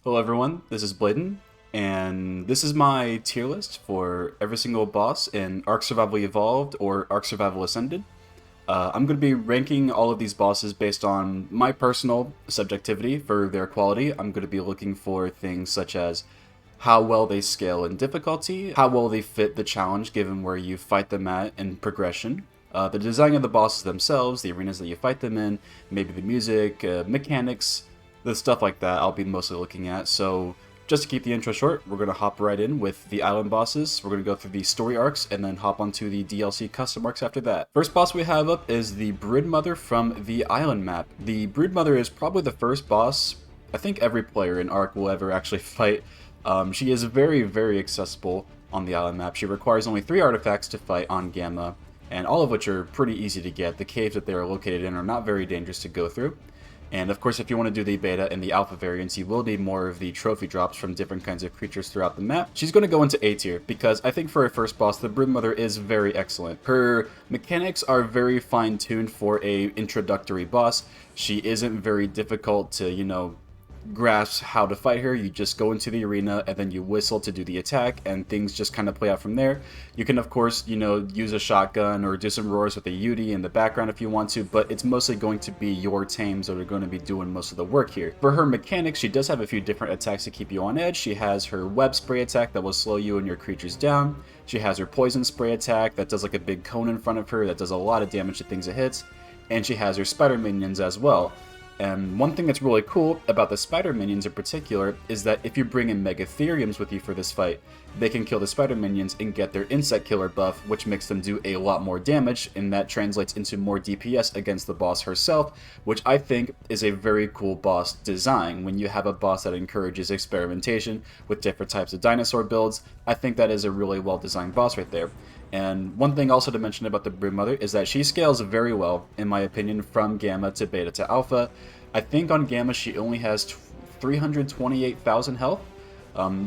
Hello everyone, this is Bladen, and this is my tier list for every single boss in ARK Survival Evolved or ARK Survival Ascended. I'm going to be ranking all of these bosses based on my personal subjectivity for their quality. I'm going to be looking for things such as how well they scale in difficulty, how well they fit the challenge given where you fight them at in progression, the design of the bosses themselves, the arenas that you fight them in, maybe the music, mechanics, the stuff like that I'll be mostly looking at. So just to keep the intro short, we're going to hop right in with the island bosses. We're going to go through the story arcs and then hop onto the DLC custom arcs after that. First boss we have up is the Broodmother from the island map. The Broodmother is probably the first boss I think every player in ARK will ever actually fight. She is very accessible on the island map. She requires only 3 artifacts to fight on Gamma, and all of which are pretty easy to get. The caves that they are located in are not very dangerous to go through. And of course, if you want to do the beta and the alpha variants, you will need more of the trophy drops from different kinds of creatures throughout the map. She's going to go into A tier, because I think for a first boss, the Broodmother is very excellent. Her mechanics are very fine-tuned for a introductory boss. She isn't very difficult to, grasp how to fight her. You just go into the arena and then you whistle to do the attack, and things just kind of play out from there. You can of course use a shotgun or do some roars with a UD in the background if you want to, but it's mostly going to be your tames that are going to be doing most of the work here. For her mechanics, she does have a few different attacks to keep you on edge. She has her web spray attack that will slow you and your creatures down. She has her poison spray attack that does like a big cone in front of her that does a lot of damage to things it hits, and she has her spider minions as well. And one thing that's really cool about the spider minions in particular is that if you bring in Megatheriums with you for this fight, they can kill the spider minions and get their insect killer buff, which makes them do a lot more damage, and that translates into more DPS against the boss herself, which I think is a very cool boss design. When you have a boss that encourages experimentation with different types of dinosaur builds, I think that is a really well designed boss right there. And one thing also to mention about the Broodmother is that she scales very well, in my opinion, from Gamma to Beta to Alpha. I think on Gamma she only has 328,000 health,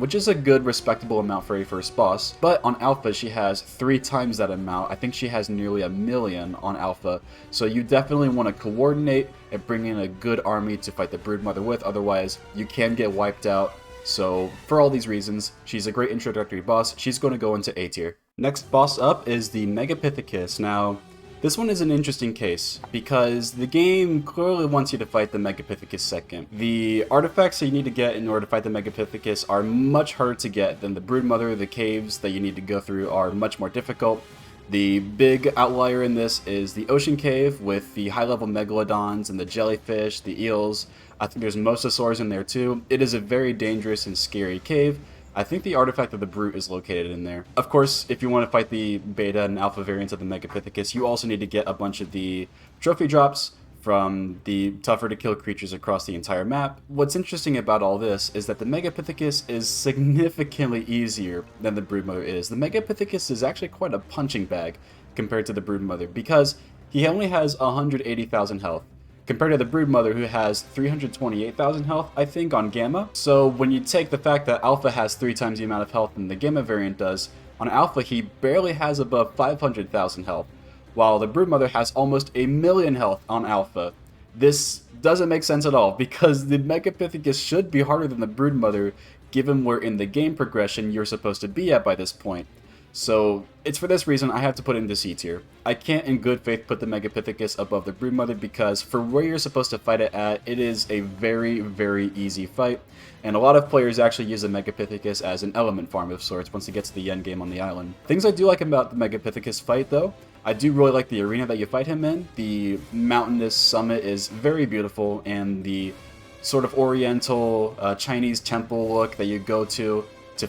which is a good, respectable amount for a first boss. But on Alpha she has 3 times that amount. I think she has nearly 1,000,000 on Alpha. So you definitely want to coordinate and bring in a good army to fight the Broodmother with, otherwise you can get wiped out. So for all these reasons, she's a great introductory boss. She's going to go into A tier. Next boss up is the Megapithecus. Now, this one is an interesting case, because the game clearly wants you to fight the Megapithecus second. The artifacts that you need to get in order to fight the Megapithecus are much harder to get than the Broodmother. The caves that you need to go through are much more difficult. The big outlier in this is the ocean cave with the high-level megalodons and the jellyfish, the eels. I think there's mosasaurs in there too. It is a very dangerous and scary cave. I think the artifact of the Brute is located in there. Of course, if you want to fight the beta and alpha variants of the Megapithecus, you also need to get a bunch of the trophy drops from the tougher to kill creatures across the entire map. What's interesting about all this is that the Megapithecus is significantly easier than the Broodmother is. The Megapithecus is actually quite a punching bag compared to the Broodmother, because he only has 180,000 health, compared to the Broodmother, who has 328,000 health, I think, on Gamma. So when you take the fact that Alpha has 3 times the amount of health than the Gamma variant does, on Alpha he barely has above 500,000 health, while the Broodmother has almost 1,000,000 health on Alpha. This doesn't make sense at all, because the Megapithecus should be harder than the Broodmother, given where in the game progression you're supposed to be at by this point. So it's for this reason I have to put it into C tier. I can't in good faith put the Megapithecus above the Broodmother, because for where you're supposed to fight it at, it is a very easy fight. And a lot of players actually use the Megapithecus as an element farm of sorts once it gets to the end game on the island. Things I do like about the Megapithecus fight though, I do really like the arena that you fight him in. The mountainous summit is very beautiful, and the sort of oriental Chinese temple look that you go to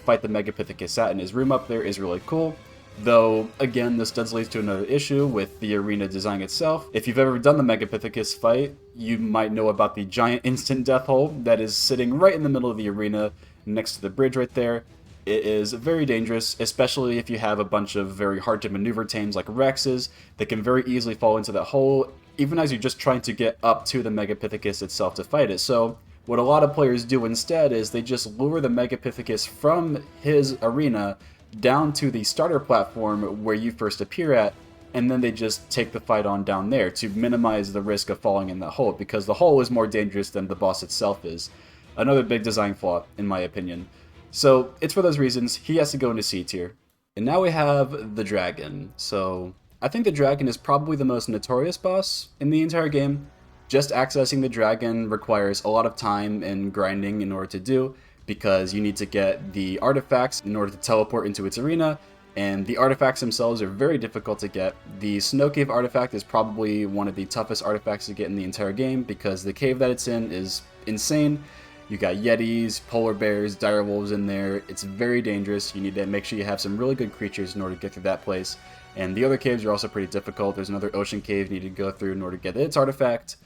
fight the Megapithecus at in his room up there is really cool. Though, again, this does lead to another issue with the arena design itself. If you've ever done the Megapithecus fight, you might know about the giant instant death hole that is sitting right in the middle of the arena next to the bridge right there. It is very dangerous, especially if you have a bunch of very hard to maneuver tames like Rexes that can very easily fall into that hole, even as you're just trying to get up to the Megapithecus itself to fight it. So what a lot of players do instead is they just lure the Megapithecus from his arena down to the starter platform where you first appear at, and then they just take the fight on down there to minimize the risk of falling in that hole, because the hole is more dangerous than the boss itself is. Another big design flaw, in my opinion. So it's for those reasons he has to go into C tier. And now we have the dragon. So I think the dragon is probably the most notorious boss in the entire game. Just accessing the dragon requires a lot of time and grinding in order to do, because you need to get the artifacts in order to teleport into its arena, and the artifacts themselves are very difficult to get. The Snow Cave artifact is probably one of the toughest artifacts to get in the entire game, because the cave that it's in is insane. You got yetis, polar bears, direwolves in there. It's very dangerous. You need to make sure you have some really good creatures in order to get through that place. And the other caves are also pretty difficult. There's another ocean cave you need to go through in order to get its artifact.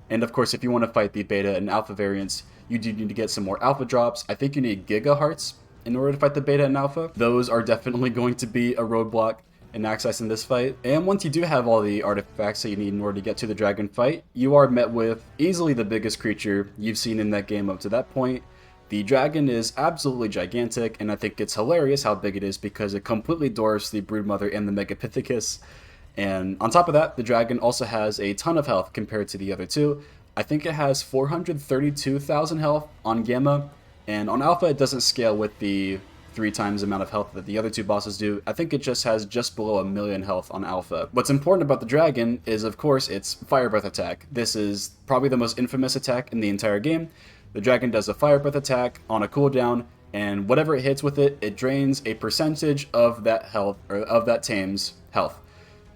And of course, if you want to fight the beta and alpha variants, you do need to get some more alpha drops. I think you need giga hearts in order to fight the beta and alpha. Those are definitely going to be a roadblock in accessing this fight. And once you do have all the artifacts that you need in order to get to the dragon fight, you are met with easily the biggest creature you've seen in that game up to that point. The dragon is absolutely gigantic, and I think it's hilarious how big it is because it completely dwarfs the Broodmother and the Megapithecus. And on top of that, the dragon also has a ton of health compared to the other two. I think it has 432,000 health on Gamma, and on Alpha it doesn't scale with the 3 times the amount of health that the other two bosses do. I think it just has just below 1 million health on Alpha. What's important about the dragon is, of course, its Fire Breath attack. This is probably the most infamous attack in the entire game. The dragon does a Fire Breath attack on a cooldown, and whatever it hits with it, it drains a percentage of that health, or of that tame's health.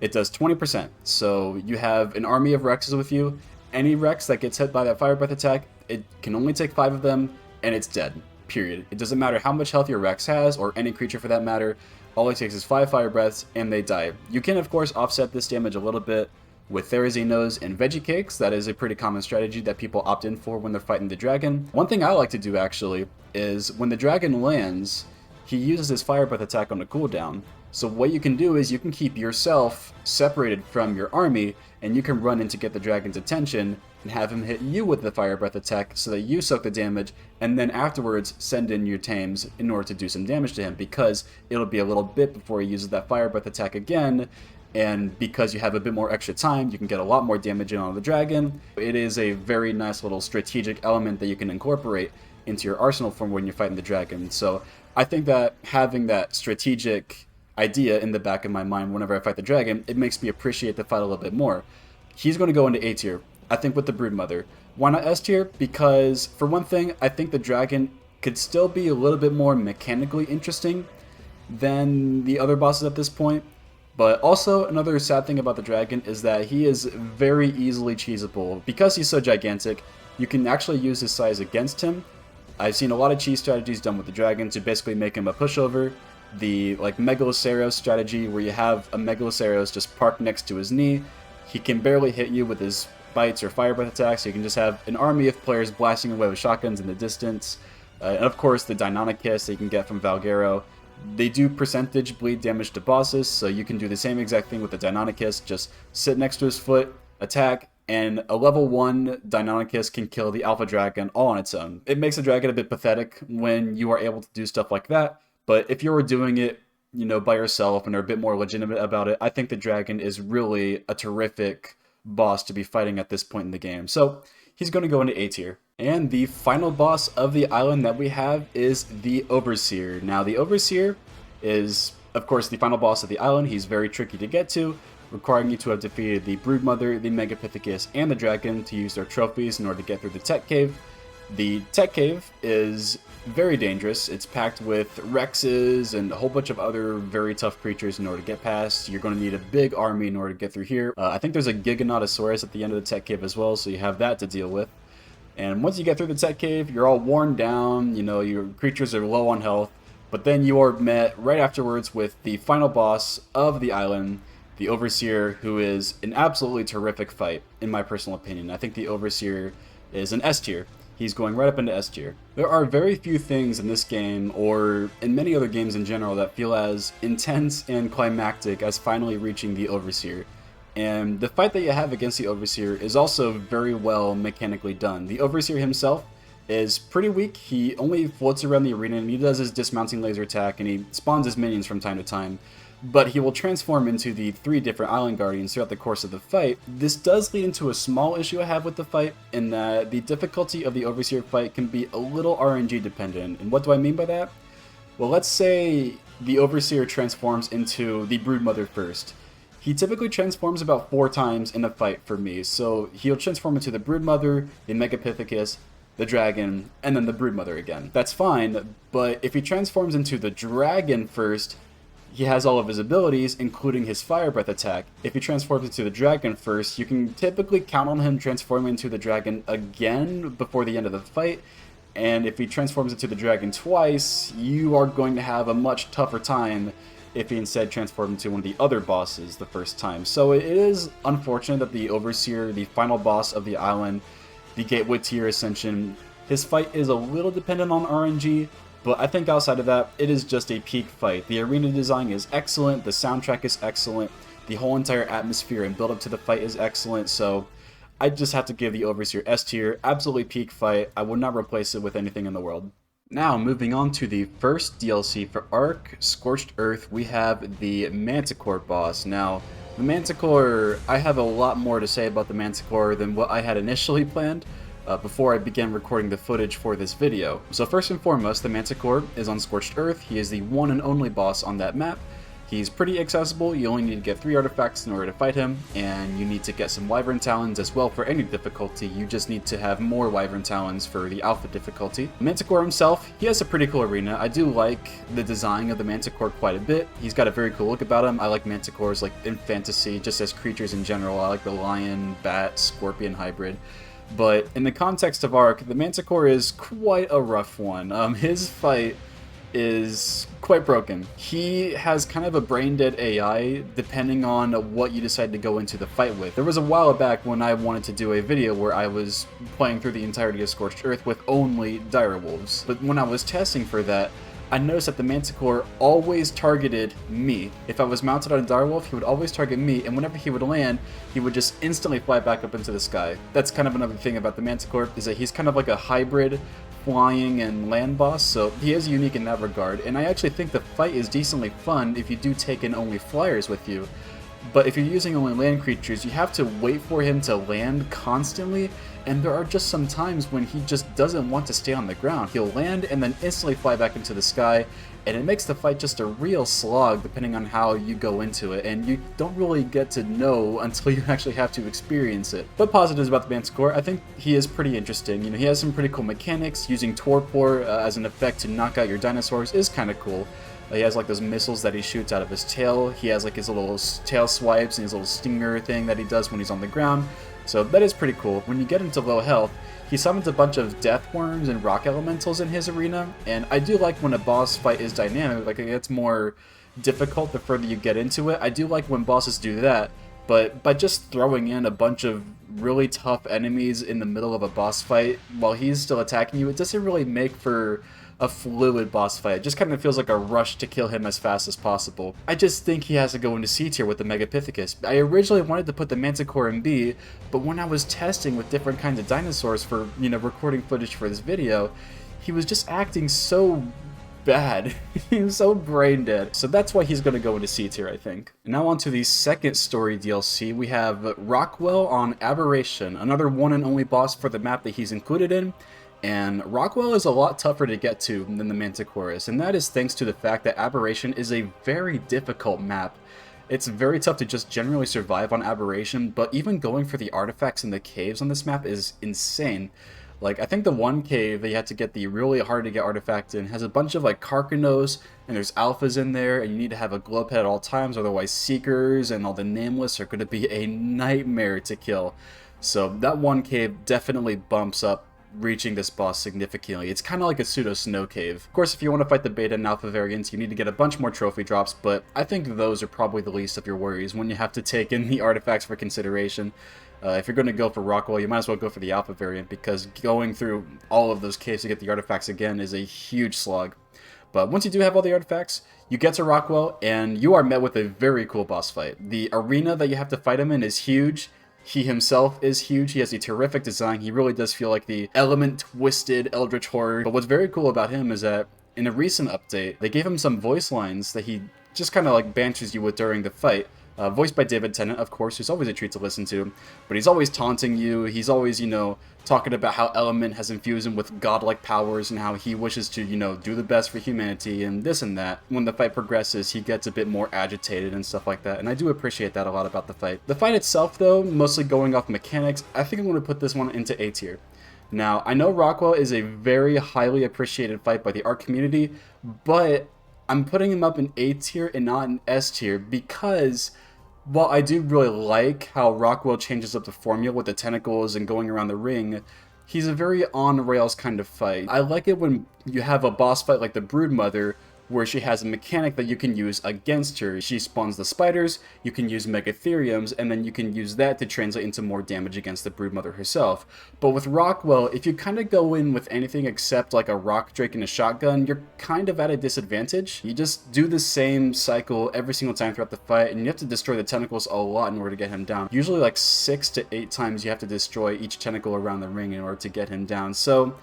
It does 20%, so you have an army of Rexes with you. Any Rex that gets hit by that Fire Breath attack, it can only take 5 of them, and it's dead. Period. It doesn't matter how much health your Rex has, or any creature for that matter. All it takes is 5 Fire Breaths, and they die. You can, of course, offset this damage a little bit with Therazinos and Veggie Cakes. That is a pretty common strategy that people opt in for when they're fighting the dragon. One thing I like to do, actually, is when the dragon lands, he uses his Fire Breath attack on a cooldown. So what you can do is you can keep yourself separated from your army, and you can run in to get the dragon's attention and have him hit you with the Fire Breath attack so that you soak the damage, and then afterwards send in your tames in order to do some damage to him, because it'll be a little bit before he uses that Fire Breath attack again, and because you have a bit more extra time, you can get a lot more damage in on the dragon. It is a very nice little strategic element that you can incorporate into your arsenal from when you're fighting the dragon. So I think that having that strategic idea in the back of my mind whenever I fight the dragon, it makes me appreciate the fight a little bit more. He's going to go into A tier, I think, with the Broodmother. Why not S tier? Because, for one thing, I think the dragon could still be a little bit more mechanically interesting than the other bosses at this point. But also, another sad thing about the dragon is that he is very easily cheesable. Because he's so gigantic, you can actually use his size against him. I've seen a lot of cheese strategies done with the dragon to basically make him a pushover. The Megaloceros strategy, where you have a Megaloceros just parked next to his knee. He can barely hit you with his bites or Fire Breath attacks, so you can just have an army of players blasting away with shotguns in the distance. And of course, the Dinopithecus that you can get from Valguero. They do percentage bleed damage to bosses, so you can do the same exact thing with the Dinopithecus. Just sit next to his foot, attack, and a level 1 Dinopithecus can kill the Alpha Dragon all on its own. It makes the dragon a bit pathetic when you are able to do stuff like that, but if you were doing it, you know, by yourself and are a bit more legitimate about it, I think the dragon is really a terrific boss to be fighting at this point in the game. So he's going to go into A tier. And the final boss of the island that we have is the Overseer. Now, the Overseer is, of course, the final boss of the island. He's very tricky to get to, requiring you to have defeated the Broodmother, the Megapithecus, and the dragon to use their trophies in order to get through the Tech Cave. The Tech Cave is very dangerous. It's packed with Rexes and a whole bunch of other very tough creatures in order to get past. You're going to need a big army in order to get through here. I think there's a Giganotosaurus at the end of the Tech Cave as well, so you have that to deal with. And once you get through the Tech Cave, you're all worn down, you know, your creatures are low on health, but then you are met right afterwards with the final boss of the island, the Overseer, who is an absolutely terrific fight, in my personal opinion. I think the Overseer is an S tier. He's going right up into S tier. There are very few things in this game, or in many other games in general, that feel as intense and climactic as finally reaching the Overseer. And the fight that you have against the Overseer is also very well mechanically done. The Overseer himself is pretty weak. He only floats around the arena and he does his dismounting laser attack and he spawns his minions from time to time. but he will transform into the 3 different Island Guardians throughout the course of the fight. This does lead into a small issue I have with the fight, in that the difficulty of the Overseer fight can be a little RNG dependent. And what do I mean by that? Well, let's say the Overseer transforms into the Broodmother first. He typically transforms about 4 times in a fight for me, so he'll transform into the Broodmother, the Megapithecus, the dragon, and then the Broodmother again. That's fine, but if he transforms into the dragon first, he has all of his abilities, including his Fire Breath attack. If he transforms into the dragon first, you can typically count on him transforming into the dragon again before the end of the fight, and if he transforms into the dragon twice, you are going to have a much tougher time if he instead transformed into one of the other bosses the first time. So it is unfortunate that the Overseer, the final boss of the island, the Gateway Tier Ascension, his fight is a little dependent on RNG, but I think outside of that, it is just a peak fight. The arena design is excellent, the soundtrack is excellent, the whole entire atmosphere and build up to the fight is excellent, so I just have to give the Overseer S tier. Absolutely peak fight. I would not replace it with anything in the world. Now, moving on to the first DLC for ARK, Scorched Earth, we have the Manticore boss. Now, the Manticore, I have a lot more to say about the Manticore than what I had initially planned before I began recording the footage for this video. So first and foremost, the Manticore is on Scorched Earth. He is the one and only boss on that map. He's pretty accessible. You only need to get 3 artifacts in order to fight him, and you need to get some Wyvern Talons as well for any difficulty. You just need to have more Wyvern Talons for the Alpha difficulty. Manticore himself, he has a pretty cool arena. I do like the design of the Manticore quite a bit. He's got a very cool look about him. I like Manticores like in fantasy, just as creatures in general. I like the lion, bat, scorpion hybrid. But in the context of ARK, the Manticore is quite a rough one. His fight is quite broken. He has kind of a brain dead AI depending on what you decide to go into the fight with. There was a while back when I wanted to do a video where I was playing through the entirety of Scorched Earth with only direwolves. But when I was testing for that, I noticed that the Manticore always targeted me. If I was mounted on a direwolf, he would always target me, and whenever he would land, he would just instantly fly back up into the sky. That's kind of another thing about the Manticore, is that he's kind of like a hybrid flying and land boss, so he is unique in that regard, and I actually think the fight is decently fun if you do take in only flyers with you. But if you're using only land creatures, you have to wait for him to land constantly, and there are just some times when he just doesn't want to stay on the ground. He'll land and then instantly fly back into the sky, and it makes the fight just a real slog depending on how you go into it, and you don't really get to know until you actually have to experience it. But positives about the Manticore, I think he is pretty interesting. You know, he has some pretty cool mechanics. Using Torpor as an effect to knock out your dinosaurs is kind of cool. He has like those missiles that he shoots out of his tail. He has like his little tail swipes and his little stinger thing that he does when he's on the ground. So that is pretty cool. When you get into low health, he summons a bunch of death worms and rock elementals in his arena, and I do like when a boss fight is dynamic, like it gets more difficult the further you get into it. I do like when bosses do that, but by just throwing in a bunch of really tough enemies in the middle of a boss fight while he's still attacking you, it doesn't really make for a fluid boss fight. It just kind of feels like a rush to kill him as fast as possible. I just think he has to go into C tier with the Megapithecus. I originally wanted to put the Manticore in B, but when I was testing with different kinds of dinosaurs for, you know, recording footage for this video, he was just acting so bad. He was so brain dead. So that's why he's going to go into C tier, I think. Now on to the second story DLC, we have Rockwell on Aberration, another one and only boss for the map that he's included in. And Rockwell is a lot tougher to get to than the Manticore is, and that is thanks to the fact that Aberration is a very difficult map. It's very tough to just generally survive on Aberration, but even going for the artifacts in the caves on this map is insane. Like, I think the one cave that you had to get the really hard to get artifact in has a bunch of like Karkanos, and there's alphas in there, and you need to have a glow pet at all times, otherwise Seekers and all the nameless are going to be a nightmare to kill. So that one cave definitely bumps up reaching this boss significantly. It's kind of like a pseudo snow cave. Of course, if you want to fight the beta and alpha variants, you need to get a bunch more trophy drops, but I think those are probably the least of your worries when you have to take in the artifacts for consideration. If you're going to go for Rockwell, you might as well go for the alpha variant, because going through all of those caves to get the artifacts again is a huge slog. But once you do have all the artifacts, you get to Rockwell, and you are met with a very cool boss fight. The arena that you have to fight him in is huge. He himself is huge. He has a terrific design. He really does feel like the element-twisted Eldritch Horror. But what's very cool about him is that in a recent update, they gave him some voice lines that he just kind of like banters you with during the fight. Voiced by David Tennant, of course, who's always a treat to listen to, but he's always taunting you, he's always, you know, talking about how Element has infused him with godlike powers and how he wishes to, you know, do the best for humanity and this and that. When the fight progresses, he gets a bit more agitated and stuff like that, and I do appreciate that a lot about the fight. The fight itself, though, mostly going off mechanics, I think I'm going to put this one into A tier. Now, I know Rockwell is a very highly appreciated fight by the ARK community, but I'm putting him up in A tier and not in S tier because while I do really like how Rockwell changes up the formula with the tentacles and going around the ring, he's a very on-rails kind of fight. I like it when you have a boss fight like the Broodmother, where she has a mechanic that you can use against her. She spawns the spiders, you can use Megatheriums, and then you can use that to translate into more damage against the Broodmother herself. But with Rockwell, if you kind of go in with anything except like a Rock Drake and a shotgun, you're kind of at a disadvantage. You just do the same cycle every single time throughout the fight, and you have to destroy the tentacles a lot in order to get him down. Usually like 6 to 8 times you have to destroy each tentacle around the ring in order to get him down. So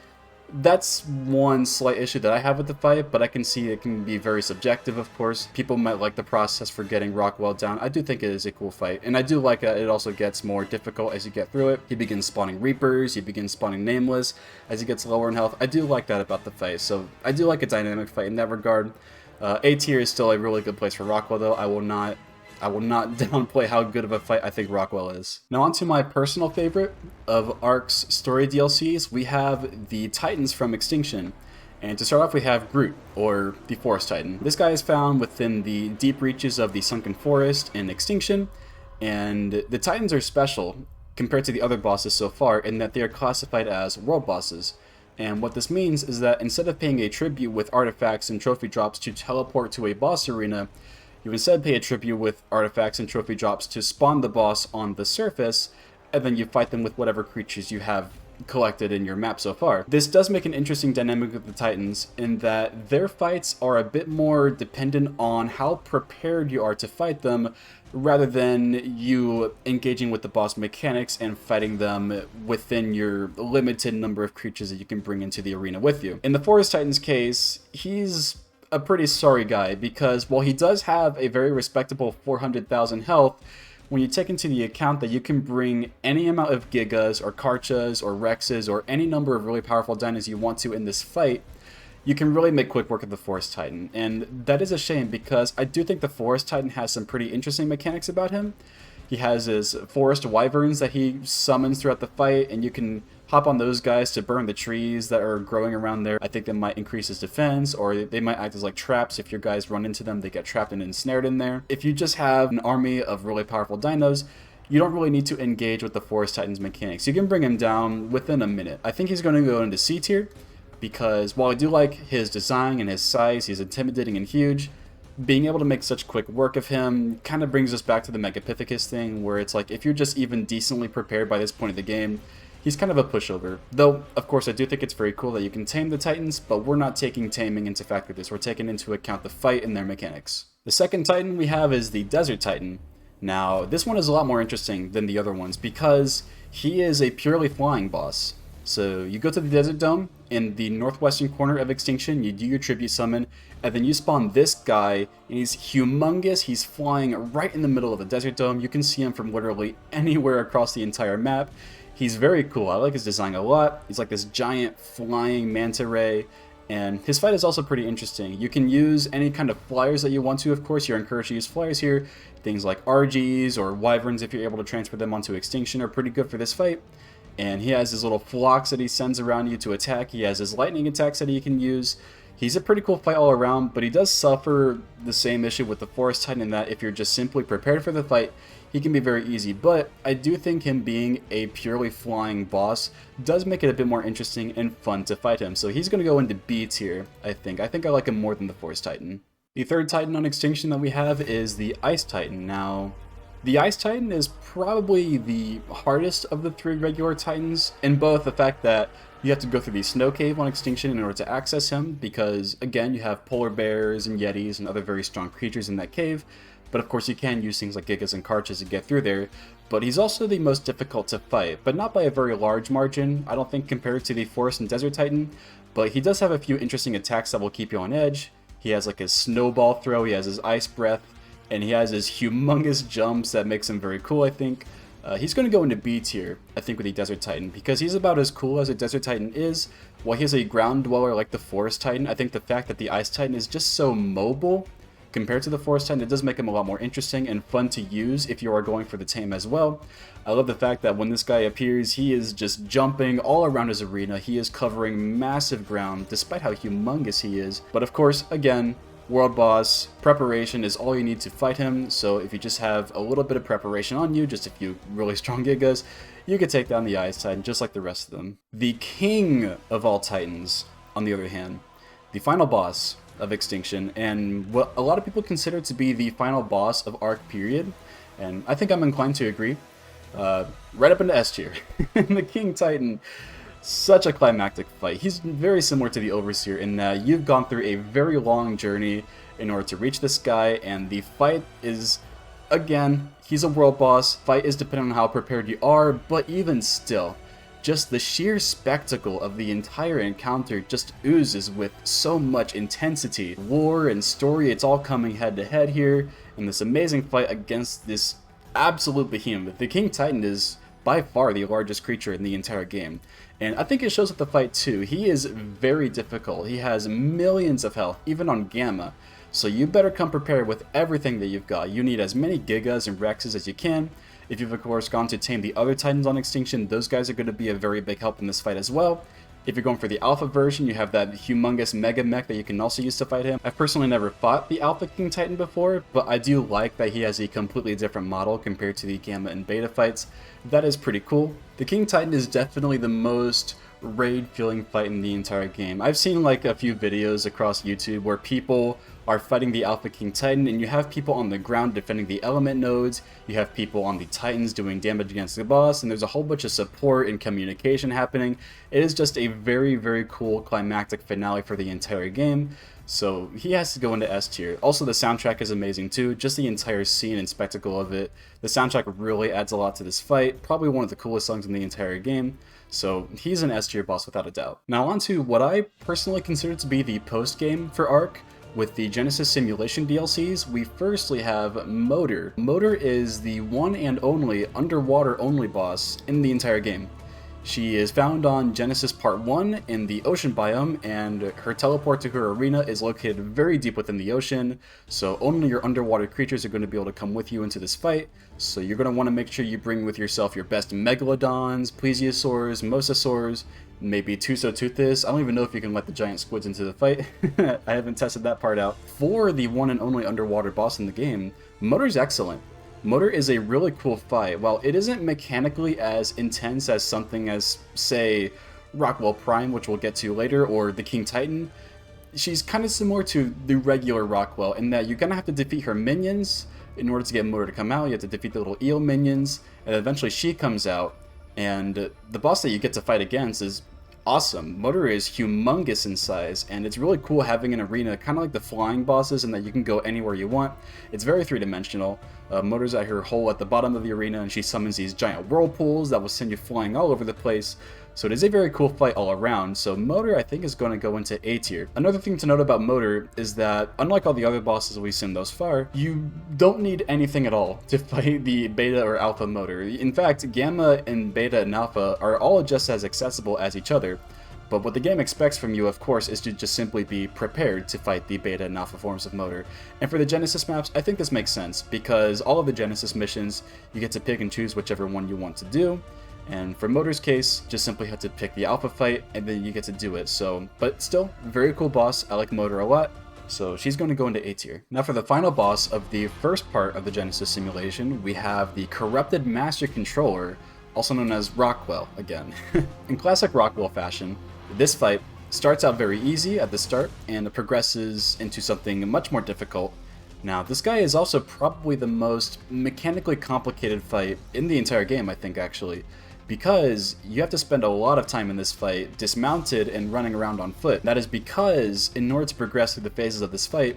that's one slight issue that I have with the fight, but I can see it can be very subjective, of course. People might like the process for getting Rockwell down. I do think it is a cool fight, and I do like that it also gets more difficult as you get through it. He begins spawning Reapers, he begins spawning Nameless as he gets lower in health. I do like that about the fight, so I do like a dynamic fight in that regard. A tier is still a really good place for Rockwell, though. I will not downplay how good of a fight I think Rockwell is. Now on to my personal favorite of ARK's story DLCs. We have the Titans from Extinction. And to start off, we have Groot, or the Forest Titan. This guy is found within the deep reaches of the Sunken Forest in Extinction, and the Titans are special compared to the other bosses so far in that they are classified as world bosses. And what this means is that instead of paying a tribute with artifacts and trophy drops to teleport to a boss arena, you instead pay a tribute with artifacts and trophy drops to spawn the boss on the surface, and then you fight them with whatever creatures you have collected in your map so far. This does make an interesting dynamic with the Titans in that their fights are a bit more dependent on how prepared you are to fight them, rather than you engaging with the boss mechanics and fighting them within your limited number of creatures that you can bring into the arena with you. In the Forest Titan's case, he's a pretty sorry guy, because while he does have a very respectable 400,000 health, when you take into the account that you can bring any amount of Gigas or Karchas or Rexes or any number of really powerful dinos you want to in this fight, you can really make quick work of the Forest Titan. And that is a shame, because I do think the Forest Titan has some pretty interesting mechanics about him. He has his forest wyverns that he summons throughout the fight, and you can hop on those guys to burn the trees that are growing around there. I think that might increase his defense, or they might act as like traps. If your guys run into them, they get trapped and ensnared in there. If you just have an army of really powerful dinos, you don't really need to engage with the Forest Titan's mechanics. You can bring him down within a minute. I think he's going to go into C tier, because while I do like his design and his size, he's intimidating and huge, being able to make such quick work of him kind of brings us back to the Megapithecus thing, where it's like if you're just even decently prepared by this point of the game, he's kind of a pushover. Though, of course, I do think it's very cool that you can tame the Titans, but we're not taking taming into factor this. We're taking into account the fight and their mechanics. The second Titan we have is the Desert Titan. Now, this one is a lot more interesting than the other ones because he is a purely flying boss. So you go to the Desert Dome in the northwestern corner of Extinction, you do your tribute summon, and then you spawn this guy, and he's humongous. He's flying right in the middle of the Desert Dome. You can see him from literally anywhere across the entire map. He's very cool. I like his design a lot. He's like this giant flying manta ray, and his fight is also pretty interesting. You can use any kind of flyers that you want to, of course. You're encouraged to use flyers here. Things like RGs or Wyverns, if you're able to transfer them onto Extinction, are pretty good for this fight. And he has his little flocks that he sends around you to attack. He has his lightning attacks that he can use. He's a pretty cool fight all around, but he does suffer the same issue with the Forest Titan in that if you're just simply prepared for the fight, he can be very easy. But I do think him being a purely flying boss does make it a bit more interesting and fun to fight him. So he's going to go into B tier, I think. I think I like him more than the Forest Titan. The third Titan on Extinction that we have is the Ice Titan. Now, the Ice Titan is probably the hardest of the three regular Titans, in both the fact that you have to go through the snow cave on Extinction in order to access him, because again, you have polar bears and yetis and other very strong creatures in that cave, but of course you can use things like Gigas and Karchas to get through there. But he's also the most difficult to fight, but not by a very large margin, I don't think, compared to the Forest and Desert Titan, but he does have a few interesting attacks that will keep you on edge. He has like his snowball throw, he has his ice breath, and he has his humongous jumps that makes him very cool, I think. He's going to go into B tier, I think, with the Desert Titan, because he's about as cool as a Desert Titan is. While he's a ground dweller like the Forest Titan, I think the fact that the Ice Titan is just so mobile compared to the Forest Titan, it does make him a lot more interesting and fun to use if you are going for the tame as well. I love the fact that when this guy appears, he is just jumping all around his arena. He is covering massive ground, despite how humongous he is. But of course, again, world boss, preparation is all you need to fight him, so if you just have a little bit of preparation on you, just a few really strong gigas, you can take down the Ice Titan just like the rest of them. The king of all titans, on the other hand, the final boss of Extinction, and what a lot of people consider to be the final boss of ARK period, and I think I'm inclined to agree, right up into S tier. The King Titan, such a climactic fight. He's very similar to the Overseer in that you've gone through a very long journey in order to reach this guy, and the fight is, again, he's a world boss. Fight is dependent on how prepared you are, but even still, just the sheer spectacle of the entire encounter just oozes with so much intensity. Lore and story, it's all coming head to head here in this amazing fight against this absolute behemoth. The King Titan is by far the largest creature in the entire game, and I think it shows at the fight too. He is very difficult. He has millions of health, even on Gamma, so you better come prepared with everything that you've got. You need as many Gigas and Rexes as you can. If you've of course gone to tame the other Titans on Extinction, those guys are going to be a very big help in this fight as well. If you're going for the Alpha version, you have that humongous Mega Mech that you can also use to fight him. I've personally never fought the Alpha King Titan before, but I do like that he has a completely different model compared to the Gamma and Beta fights. That is pretty cool. The King Titan is definitely the most raid feeling fight in the entire game. I've seen like a few videos across YouTube where people are fighting the Alpha King Titan, and you have people on the ground defending the element nodes, you have people on the Titans doing damage against the boss, and there's a whole bunch of support and communication happening. It is just a very, very cool climactic finale for the entire game, so he has to go into S tier. Also, the soundtrack is amazing too, just the entire scene and spectacle of it. The soundtrack really adds a lot to this fight, probably one of the coolest songs in the entire game. So he's an S tier boss without a doubt. Now on to what I personally consider to be the post game for ARK. With the Genesis Simulation DLCs, we firstly have Moeder. Moeder is the one and only underwater only boss in the entire game. She is found on Genesis Part 1 in the ocean biome, and her teleport to her arena is located very deep within the ocean, so only your underwater creatures are going to be able to come with you into this fight. So you're going to want to make sure you bring with yourself your best Megalodons, Plesiosaurs, Mosasaurs, maybe Tusoteuthis. I don't even know if you can let the giant squids into the fight. I haven't tested that part out. For the one and only underwater boss in the game, Moeder's excellent. Moeder is a really cool fight. While it isn't mechanically as intense as something as, say, Rockwell Prime, which we'll get to later, or the King Titan, she's kind of similar to the regular Rockwell in that you're going to have to defeat her minions in order to get Moeder to come out. You have to defeat the little eel minions, and eventually she comes out, and the boss that you get to fight against is awesome. Moeder is humongous in size, and it's really cool having an arena kind of like the flying bosses in that you can go anywhere you want. It's very three-dimensional. Moeder's at her hole at the bottom of the arena, and she summons these giant whirlpools that will send you flying all over the place. So it is a very cool fight all around, so Moeder I think is going to go into A tier. Another thing to note about Moeder is that, unlike all the other bosses we've seen thus far, you don't need anything at all to fight the Beta or Alpha Moeder. In fact, Gamma and Beta and Alpha are all just as accessible as each other, but what the game expects from you, of course, is to just simply be prepared to fight the Beta and Alpha forms of Moeder. And for the Genesis maps, I think this makes sense, because all of the Genesis missions, you get to pick and choose whichever one you want to do. And for Moeder's case, just simply have to pick the Alpha fight, and then you get to do it. So, but still, very cool boss. I like Moeder a lot, so she's going to go into A tier. Now for the final boss of the first part of the Genesis simulation, we have the Corrupted Master Controller, also known as Rockwell again. In classic Rockwell fashion, this fight starts out very easy at the start, and it progresses into something much more difficult. Now, this guy is also probably the most mechanically complicated fight in the entire game, I think, actually, because you have to spend a lot of time in this fight dismounted and running around on foot. That is because, in order to progress through the phases of this fight,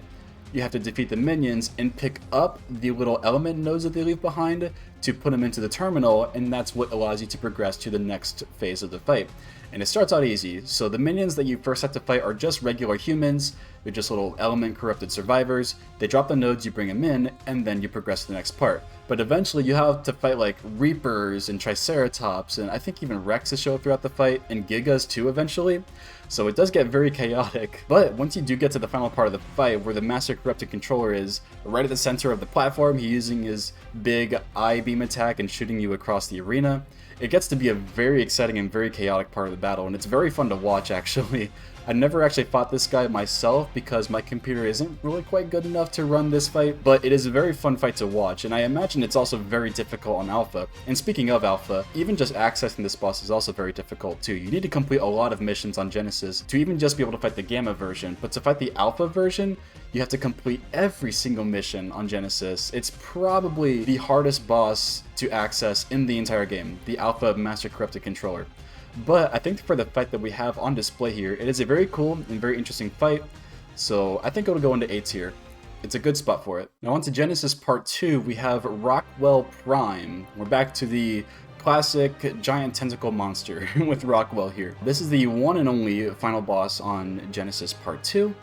you have to defeat the minions and pick up the little element nodes that they leave behind to put him into the terminal, and that's what allows you to progress to the next phase of the fight. And it starts out easy, so the minions that you first have to fight are just regular humans. They're just little element corrupted survivors. They drop the nodes, you bring them in, and then you progress to the next part. But eventually you have to fight like Reapers and Triceratops, and I think even Rexes show up throughout the fight, and Gigas too eventually. So it does get very chaotic, but once you do get to the final part of the fight where the Master Corrupted Controller is right at the center of the platform, he's using his big eye beam attack and shooting you across the arena. It gets to be a very exciting and very chaotic part of the battle, and it's very fun to watch actually. I never actually fought this guy myself because my computer isn't really quite good enough to run this fight, but it is a very fun fight to watch, and I imagine it's also very difficult on Alpha. And speaking of Alpha, even just accessing this boss is also very difficult too. You need to complete a lot of missions on Genesis to even just be able to fight the Gamma version, but to fight the Alpha version, you have to complete every single mission on Genesis. It's probably the hardest boss to access in the entire game, the Alpha Master Corrupted Controller. But I think for the fight that we have on display here, it is a very cool and very interesting fight, so I think it'll go into A tier. It's a good spot for it. Now on to Genesis Part 2, we have Rockwell Prime. We're back to the classic giant tentacle monster with Rockwell here. This is the one and only final boss on Genesis Part 2.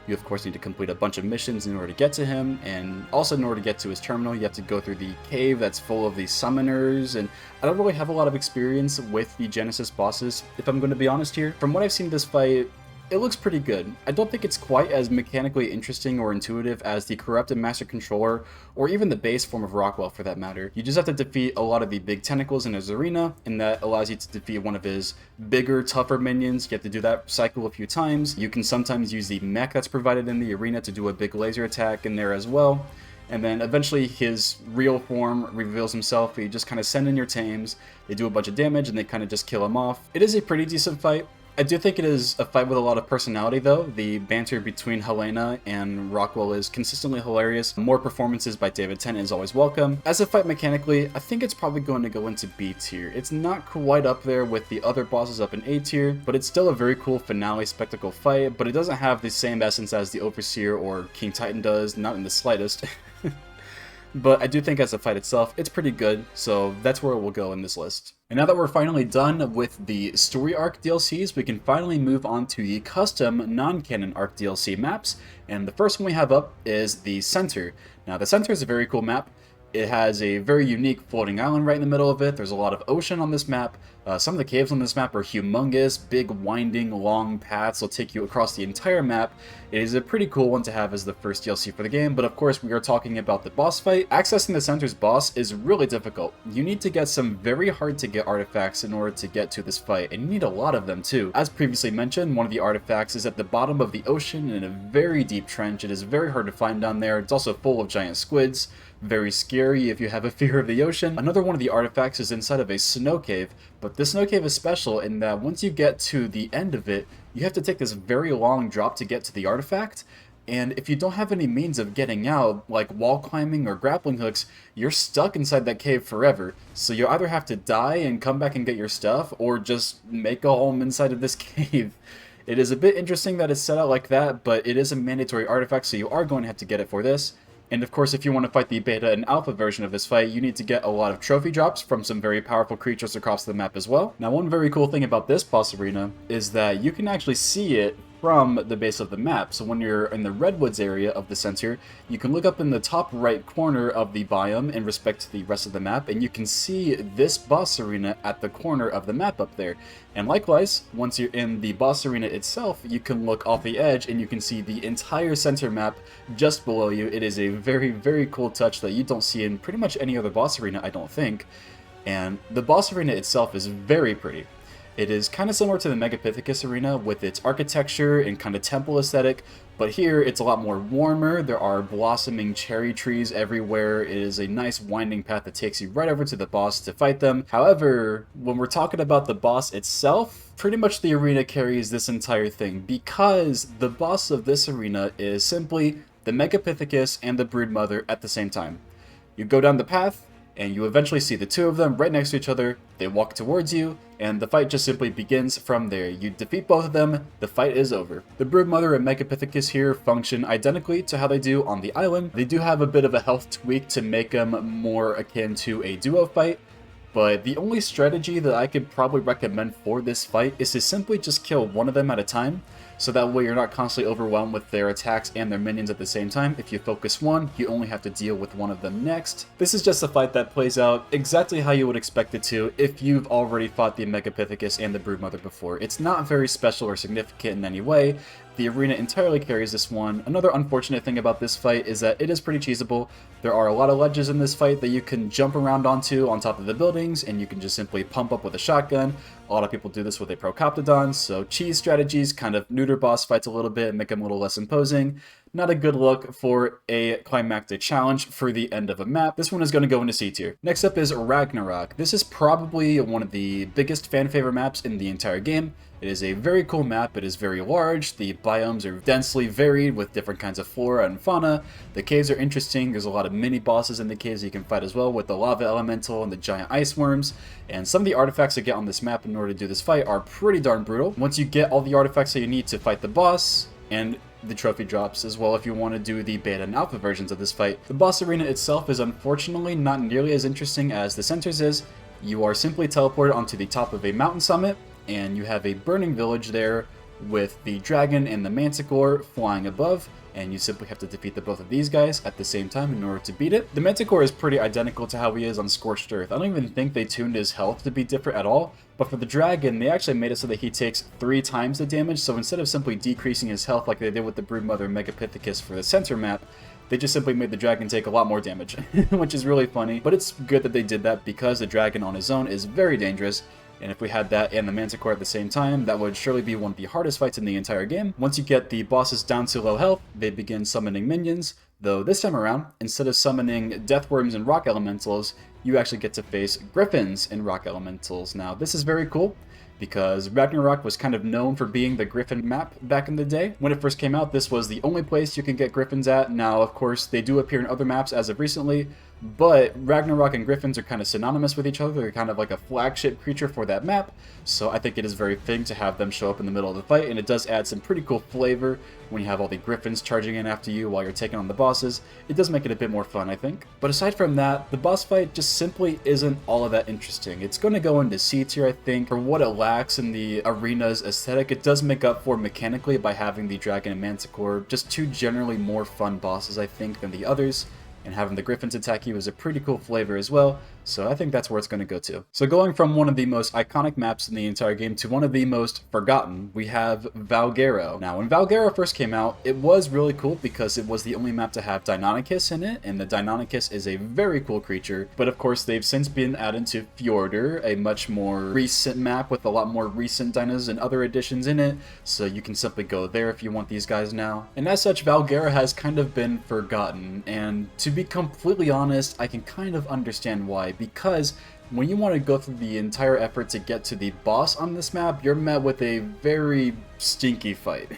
You of course need to complete a bunch of missions in order to get to him, and also in order to get to his terminal you have to go through the cave that's full of these summoners, and I don't really have a lot of experience with the Genesis bosses, if I'm going to be honest here. From what I've seen of this fight, it looks pretty good. I don't think it's quite as mechanically interesting or intuitive as the Corrupted Master Controller, or even the base form of Rockwell for that matter. You just have to defeat a lot of the big tentacles in his arena, and that allows you to defeat one of his bigger, tougher minions. You have to do that cycle a few times. You can sometimes use the mech that's provided in the arena to do a big laser attack in there as well. And then eventually his real form reveals himself. You just kind of send in your tames, they do a bunch of damage, and they kind of just kill him off. It is a pretty decent fight. I do think it is a fight with a lot of personality though. The banter between Helena and Rockwell is consistently hilarious. More performances by David Tennant is always welcome. As a fight mechanically, I think it's probably going to go into B tier. It's not quite up there with the other bosses up in A tier, but it's still a very cool finale spectacle fight, but it doesn't have the same essence as the Overseer or King Titan does, not in the slightest. But I do think as a fight itself, it's pretty good, so that's where it will go in this list. And now that we're finally done with the story arc DLCs, we can finally move on to the custom non-canon arc DLC maps. And the first one we have up is the Center. Now the Center is a very cool map. It has a very unique floating island right in the middle of it. There's a lot of ocean on this map. Some of the caves on this map are humongous, big, winding, long paths will take you across the entire map. It is a pretty cool one to have as the first DLC for the game, but of course we are talking about the boss fight. Accessing the Center's boss is really difficult. You need to get some very hard to get artifacts in order to get to this fight, and you need a lot of them too. As previously mentioned, one of the artifacts is at the bottom of the ocean in a very deep trench. It is very hard to find down there. It's also full of giant squids. Very scary if you have a fear of the ocean. Another one of the artifacts is inside of a snow cave, but this snow cave is special in that once you get to the end of it, you have to take this very long drop to get to the artifact, and if you don't have any means of getting out, like wall climbing or grappling hooks, you're stuck inside that cave forever. So you either have to die and come back and get your stuff, or just make a home inside of this cave. It is a bit interesting that it's set out like that, but it is a mandatory artifact, so you are going to have to get it for this. And of course, if you want to fight the beta and alpha version of this fight, you need to get a lot of trophy drops from some very powerful creatures across the map as well. Now, one very cool thing about this boss arena is that you can actually see it from the base of the map. So when you're in the Redwoods area of the Center, you can look up in the top right corner of the biome in respect to the rest of the map, and you can see this boss arena at the corner of the map up there. And likewise, once you're in the boss arena itself, you can look off the edge and you can see the entire Center map just below you. It is a very, very cool touch that you don't see in pretty much any other boss arena, I don't think. And the boss arena itself is very pretty. It is kind of similar to the Megapithecus arena with its architecture and kind of temple aesthetic, but here it's a lot more warmer. There are blossoming cherry trees everywhere. It is a nice winding path that takes you right over to the boss to fight them. However, when we're talking about the boss itself, pretty much the arena carries this entire thing, because the boss of this arena is simply the Megapithecus and the Broodmother at the same time. You go down the path, and you eventually see the two of them right next to each other. They walk towards you, and the fight just simply begins from there. You defeat both of them, the fight is over. The Broodmother and Megapithecus here function identically to how they do on the island. They do have a bit of a health tweak to make them more akin to a duo fight, but the only strategy that I could probably recommend for this fight is to simply just kill one of them at a time, so that way you're not constantly overwhelmed with their attacks and their minions at the same time. If you focus one, you only have to deal with one of them next. This is just a fight that plays out exactly how you would expect it to if you've already fought the Megapithecus and the Broodmother before. It's not very special or significant in any way. The arena entirely carries this one. Another unfortunate thing about this fight is that it is pretty cheesable. There are a lot of ledges in this fight that you can jump around onto on top of the buildings, and you can just simply pump up with a shotgun. A lot of people do this with a Procoptodon, so cheese strategies kind of neuter boss fights a little bit, make them a little less imposing. Not a good look for a climactic challenge for the end of a map. This one is going to go into C tier. Next up is Ragnarok. This is probably one of the biggest fan favorite maps in the entire game. It is a very cool map. It is very large. The biomes are densely varied with different kinds of flora and fauna. The caves are interesting. There's a lot of mini bosses in the caves you can fight as well, with the lava elemental and the giant ice worms. And some of the artifacts you get on this map in order to do this fight are pretty darn brutal. Once you get all the artifacts that you need to fight the boss, and the trophy drops as well if you want to do the beta and alpha versions of this fight. The boss arena itself is unfortunately not nearly as interesting as the centers is. You are simply teleported onto the top of a mountain summit, and you have a burning village there with the dragon and the Manticore flying above, and you simply have to defeat the both of these guys at the same time in order to beat it. The Manticore is pretty identical to how he is on Scorched Earth. I don't even think they tuned his health to be different at all, but for the dragon, they actually made it so that he takes 3 times the damage, so instead of simply decreasing his health like they did with the Broodmother Megapithecus for the center map, they just simply made the dragon take a lot more damage, which is really funny. But it's good that they did that because the dragon on his own is very dangerous, and if we had that and the Manticore at the same time, that would surely be one of the hardest fights in the entire game. Once you get the bosses down to low health, they begin summoning minions, though this time around, instead of summoning deathworms and rock elementals, you actually get to face griffins and rock elementals. Now, this is very cool, because Ragnarok was kind of known for being the griffin map back in the day. When it first came out, this was the only place you can get griffins at. Now, of course, they do appear in other maps as of recently, but Ragnarok and griffins are kind of synonymous with each other. They're kind of like a flagship creature for that map, so I think it is very fitting to have them show up in the middle of the fight, and it does add some pretty cool flavor when you have all the griffins charging in after you while you're taking on the bosses. It does make it a bit more fun, I think. But aside from that, the boss fight just simply isn't all of that interesting. It's going to go into C tier, I think. For what it lacks in the arena's aesthetic, it does make up for mechanically by having the dragon and Manticore, just two generally more fun bosses, I think, than the others. And having the griffins attack you is a pretty cool flavor as well, so I think that's where it's going to go to. So going from one of the most iconic maps in the entire game to one of the most forgotten, we have Valguero. Now, when Valguero first came out, it was really cool because it was the only map to have Dinopithecus in it, and the Dinopithecus is a very cool creature, but of course they've since been added to Fjordur, a much more recent map with a lot more recent dinos and other additions in it, so you can simply go there if you want these guys now. And as such, Valguero has kind of been forgotten, and to be completely honest, I can kind of understand why, because when you want to go through the entire effort to get to the boss on this map, you're met with a very stinky fight.